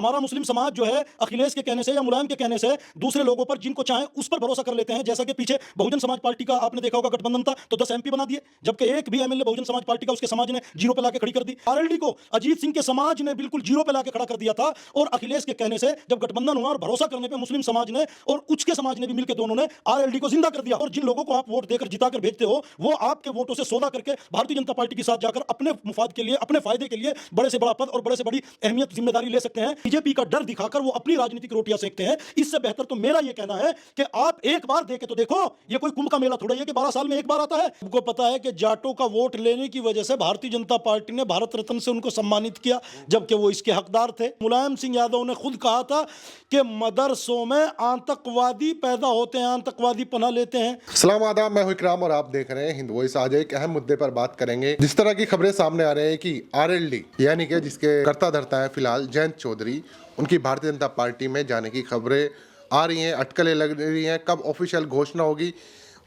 हमारा मुस्लिम समाज जो है अखिलेश के कहने से या मुलायम के कहने से दूसरे लोगों पर जिनको चाहे उस पर भरोसा कर लेते हैं। जैसा कि पीछे बहुजन समाज पार्टी का आपने देखा होगा गठबंधन था तो 10 एमपी बना दिए, जबकि एक भी एमएलए बहुजन समाज पार्टी का उसके समाज ने जीरो पे लाके खड़ी कर दी। आरएलडी को अजीत सिंह के समाज ने बिल्कुल जीरो पे लाके खड़ा कर दिया था और अखिलेश के कहने से जब गठबंधन हुआ और भरोसा करने पे मुस्लिम समाज ने और उसके समाज ने भी मिलकर दोनों ने आरएलडी को जिंदा कर दिया। और जिन लोगों को आप वोट देकर जिताकर भेजते हो वो आपके वोटों से सौदा करके भारतीय जनता पार्टी के साथ जाकर अपने मुफाद के लिए, अपने फायदे के लिए बड़े से बड़ा पद और बड़े से बड़ी अहमियत जिम्मेदारी ले सकते हैं। बीजेपी का डर दिखाकर वो अपनी राजनीतिक रोटियां सेकते हैं। इससे बेहतर तो मेरा ये कहना है कि आप एक बार देखे तो देखो, ये कोई कुंभ का मेला थोड़ा है कि 12 साल में एक बार आता है। आपको पता है कि जाटों का वोट लेने की वजह से भारतीय जनता पार्टी ने भारत रत्न से उनको सम्मानित किया, जबकि वो इसके हकदार थे। मुलायम सिंह यादव ने खुद कहा था कि मदरसों में आतंकवादी पैदा होते हैं, आतंकवादी पनाह लेते हैं। सलाम आदाब, मैं हूं इकराम और आप देख रहे हैं हिंद वॉइस। आज एक अहम मुद्दे पर बात करेंगे। जिस तरह की खबरें सामने आ रही है कि आरएलडी यानी कि जिसके कर्ता धर्ता है फिलहाल जयंत चौधरी, उनकी भारतीय जनता पार्टी में जाने की खबरें आ रही हैं, अटकलें लग रही हैं। कब ऑफिशियल घोषणा होगी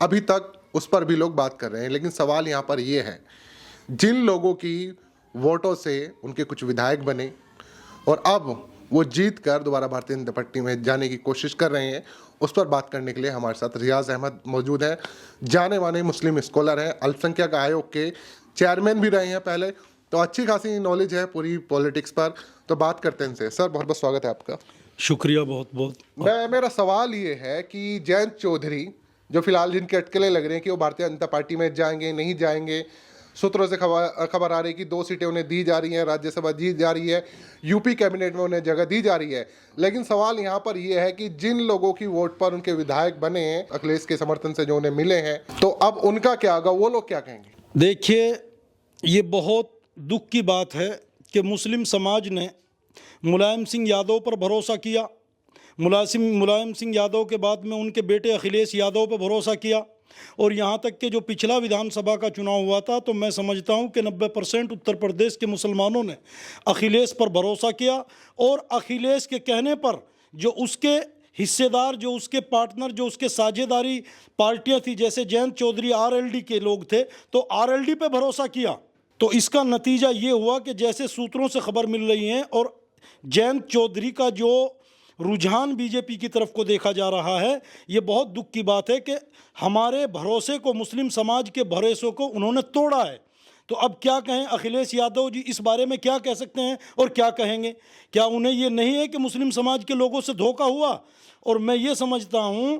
अभी तक उस पर भी लोग बात कर रहे हैं। लेकिन सवाल यहाँ पर ये है, जिन लोगों की वोटों से उनके कुछ विधायक बने और अब वो जीत कर दोबारा भारतीय जनता पार्टी में जाने की कोशिश कर रहे हैं, उस पर बात करने के लिए हमारे साथ रियाज अहमद मौजूद हैं। जाने माने मुस्लिम स्कॉलर हैं, अल्पसंख्यक आयोग के चेयरमैन भी रहे हैं पहले, तो अच्छी खासी नॉलेज है पूरी पॉलिटिक्स पर। तो बात करते हैं इनसे। सर बहुत बहुत स्वागत है आपका। शुक्रिया, बहुत बहुत। मेरा सवाल ये है कि जयंत चौधरी जो फिलहाल जिनके अटकलें लग रहे हैं कि वो भारतीय जनता पार्टी में जाएंगे नहीं जाएंगे, सूत्रों से खबर आ रही है कि 2 सीटें उन्हें दी जा रही हैं, राज्यसभा दी जा रही है, यूपी कैबिनेट में उन्हें जगह दी जा रही है। लेकिन सवाल यहाँ पर यह है कि जिन लोगों की वोट पर उनके विधायक बने हैं, अखिलेश के समर्थन से जो उन्हें मिले हैं, तो अब उनका क्या होगा, वो लोग क्या कहेंगे? देखिए, ये बहुत दुख की बात है कि मुस्लिम समाज ने मुलायम सिंह यादव पर भरोसा किया। मुलायम सिंह यादव के बाद में उनके बेटे अखिलेश यादव पर भरोसा किया और यहाँ तक कि जो पिछला विधानसभा का चुनाव हुआ था तो मैं समझता हूँ कि 90% उत्तर प्रदेश के मुसलमानों ने अखिलेश पर भरोसा किया और अखिलेश के कहने पर जो उसके हिस्सेदार, जो उसके पार्टनर, जो उसके साझेदारी पार्टियाँ थी, जैसे जयंत चौधरी आरएलडी के लोग थे, तो आरएलडी पे भरोसा किया। तो इसका नतीजा ये हुआ कि जैसे सूत्रों से खबर मिल रही है और जयंत चौधरी का जो रुझान बीजेपी की तरफ को देखा जा रहा है, ये बहुत दुख की बात है कि हमारे भरोसे को, मुस्लिम समाज के भरोसे को उन्होंने तोड़ा है। तो अब क्या कहें, अखिलेश यादव जी इस बारे में क्या कह सकते हैं और क्या कहेंगे? क्या उन्हें ये नहीं है कि मुस्लिम समाज के लोगों से धोखा हुआ? और मैं ये समझता हूँ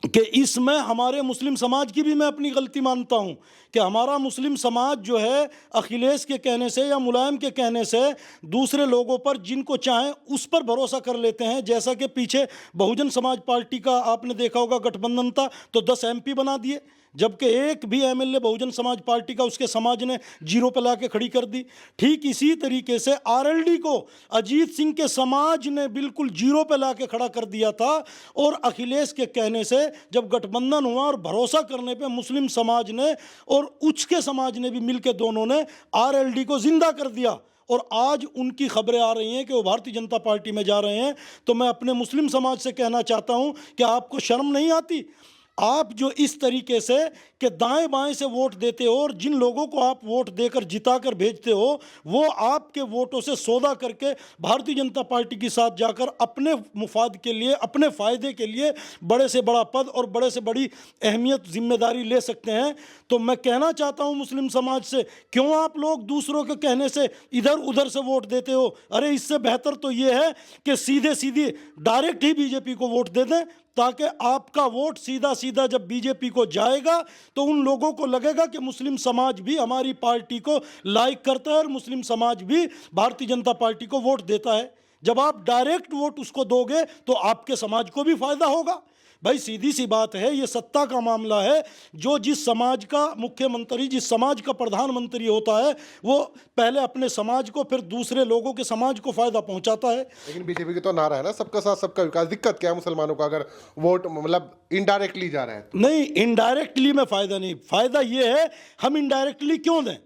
कि इसमें हमारे मुस्लिम समाज की भी मैं अपनी गलती मानता हूं कि हमारा मुस्लिम समाज जो है अखिलेश के कहने से या मुलायम के कहने से दूसरे लोगों पर जिनको चाहे उस पर भरोसा कर लेते हैं। जैसा कि पीछे बहुजन समाज पार्टी का आपने देखा होगा गठबंधन था तो 10 एमपी बना दिए, जबकि एक भी एमएलए बहुजन समाज पार्टी का उसके समाज ने जीरो पे लाके खड़ी कर दी। ठीक इसी तरीके से आरएलडी को अजीत सिंह के समाज ने बिल्कुल जीरो पे लाके खड़ा कर दिया था और अखिलेश के कहने से जब गठबंधन हुआ और भरोसा करने पे मुस्लिम समाज ने और उसके समाज ने भी मिलकर दोनों ने आरएलडी को जिंदा कर दिया और आज उनकी खबरें आ रही हैं कि वो भारतीय जनता पार्टी में जा रहे हैं। तो मैं अपने मुस्लिम समाज से कहना चाहता हूं कि आपको शर्म नहीं आती? आप जो इस तरीके से कि दाएं बाएं से वोट देते हो और जिन लोगों को आप वोट देकर जिताकर भेजते हो वो आपके वोटों से सौदा करके भारतीय जनता पार्टी के साथ जाकर अपने मुफाद के लिए, अपने फ़ायदे के लिए बड़े से बड़ा पद और बड़े से बड़ी अहमियत जिम्मेदारी ले सकते हैं। तो मैं कहना चाहता हूं मुस्लिम समाज से, क्यों आप लोग दूसरों के कहने से इधर उधर से वोट देते हो? अरे इससे बेहतर तो ये है कि सीधे सीधे डायरेक्ट ही बीजेपी को वोट दे दें, ताकि आपका वोट सीधा सीधा जब बीजेपी को जाएगा तो उन लोगों को लगेगा कि मुस्लिम समाज भी हमारी पार्टी को लाइक करता है और मुस्लिम समाज भी भारतीय जनता पार्टी को वोट देता है। जब आप डायरेक्ट वोट उसको दोगे तो आपके समाज को भी फायदा होगा। भाई सीधी सी बात है, ये सत्ता का मामला है। जो जिस समाज का मुख्यमंत्री, जिस समाज का प्रधानमंत्री होता है वो पहले अपने समाज को फिर दूसरे लोगों के समाज को फायदा पहुंचाता है। लेकिन बीजेपी की तो नारा है ना, सबका साथ सबका विकास। दिक्कत क्या है मुसलमानों का अगर वोट मतलब इनडायरेक्टली जा रहा है तो? नहीं, इनडायरेक्टली में फायदा नहीं। फायदा ये है, हम इनडायरेक्टली क्यों दें?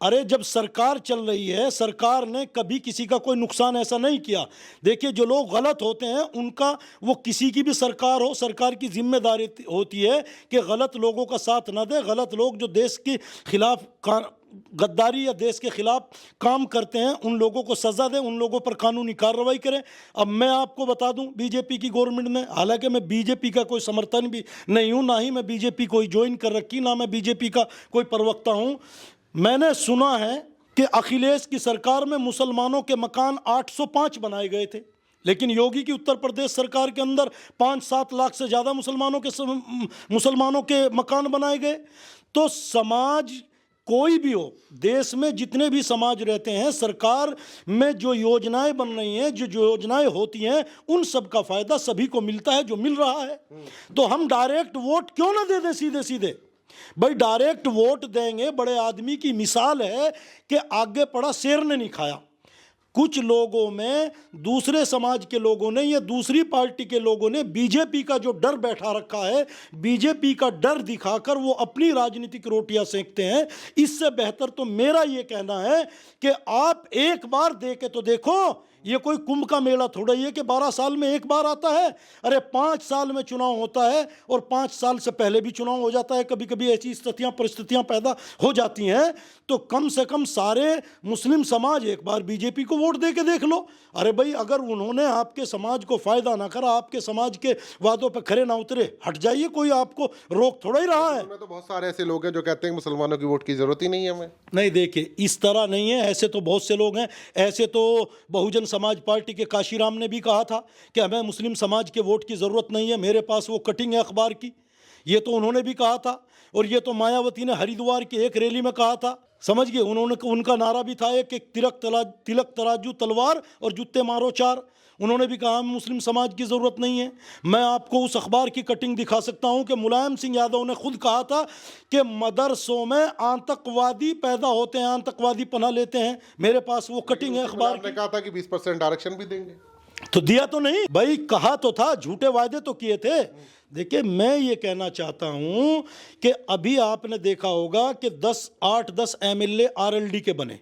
अरे जब सरकार चल रही है, सरकार ने कभी किसी का कोई नुकसान ऐसा नहीं किया। देखिए, जो लोग गलत होते हैं उनका, वो किसी की भी सरकार हो, सरकार की जिम्मेदारी होती है कि गलत लोगों का साथ ना दे। गलत लोग जो देश के खिलाफ गद्दारी या देश के खिलाफ काम करते हैं उन लोगों को सज़ा दें, उन लोगों पर कानूनी कार्रवाई करें। अब मैं आपको बता दूं, बीजेपी की गवर्नमेंट ने, हालांकि मैं बीजेपी का कोई समर्थन भी नहीं हूं, ना ही मैं बीजेपी को ज्वाइन कर रखी, ना मैं बीजेपी का कोई प्रवक्ता हूं, मैंने सुना है कि अखिलेश की सरकार में मुसलमानों के मकान 805 बनाए गए थे, लेकिन योगी की उत्तर प्रदेश सरकार के अंदर 5-7 लाख से ज़्यादा मुसलमानों के मकान बनाए गए। तो समाज कोई भी हो, देश में जितने भी समाज रहते हैं, सरकार में जो योजनाएं बन रही हैं, जो योजनाएं होती हैं, उन सब का फायदा सभी को मिलता है, जो मिल रहा है। तो हम डायरेक्ट वोट क्यों ना दे दें सीधे सीधे? भाई डायरेक्ट वोट देंगे, बड़े आदमी की मिसाल है कि आगे पड़ा शेर ने नहीं खाया। कुछ लोगों में, दूसरे समाज के लोगों ने या दूसरी पार्टी के लोगों ने बीजेपी का जो डर बैठा रखा है, बीजेपी का डर दिखाकर वो अपनी राजनीतिक रोटियां सेंकते हैं। इससे बेहतर तो मेरा ये कहना है कि आप एक बार दे के तो देखो। ये कोई कुंभ का मेला थोड़ा ही है कि 12 साल में एक बार आता है। अरे 5 साल में चुनाव होता है और 5 साल से पहले भी चुनाव हो जाता है। कभी कभी ऐसी परिस्थितियां पैदा हो जाती हैं। तो कम से कम सारे मुस्लिम समाज एक बार बीजेपी को वोट दे के देख लो। अरे भाई, अगर उन्होंने आपके समाज को फायदा ना करा, आपके समाज के वादों पर खरे ना उतरे, हट जाइए, कोई आपको रोक थोड़ा ही रहा है। तो बहुत सारे ऐसे लोग हैं जो कहते हैं मुसलमानों की वोट की जरूरत ही नहीं है हमें। नहीं, देखिए, इस तरह नहीं है। ऐसे तो बहुत से लोग हैं। ऐसे तो बहुजन समाज पार्टी के काशीराम ने भी कहा था कि हमें मुस्लिम समाज के वोट की ज़रूरत नहीं है, मेरे पास वो कटिंग है अखबार की। ये तो उन्होंने भी कहा था। और ये तो मायावती ने हरिद्वार की एक रैली में कहा था, समझ गए। उनका नारा भी था एक तिलक तराजू तलवार और जूते मारो 4। उन्होंने भी कहा मुस्लिम समाज की ज़रूरत नहीं है। मैं आपको उस अखबार की कटिंग दिखा सकता हूं कि मुलायम सिंह यादव ने खुद कहा था कि मदरसों में आतंकवादी पैदा होते हैं, आतंकवादी पनाह लेते हैं। मेरे पास वो कटिंग है अखबार की। कहा था कि 20% आरक्षण भी देंगे, तो दिया तो नहीं भाई, कहा तो था, झूठे वायदे तो किए थे। देखिए, मैं ये कहना चाहता हूं कि अभी आपने देखा होगा कि 8-10 MLA RLD के बने।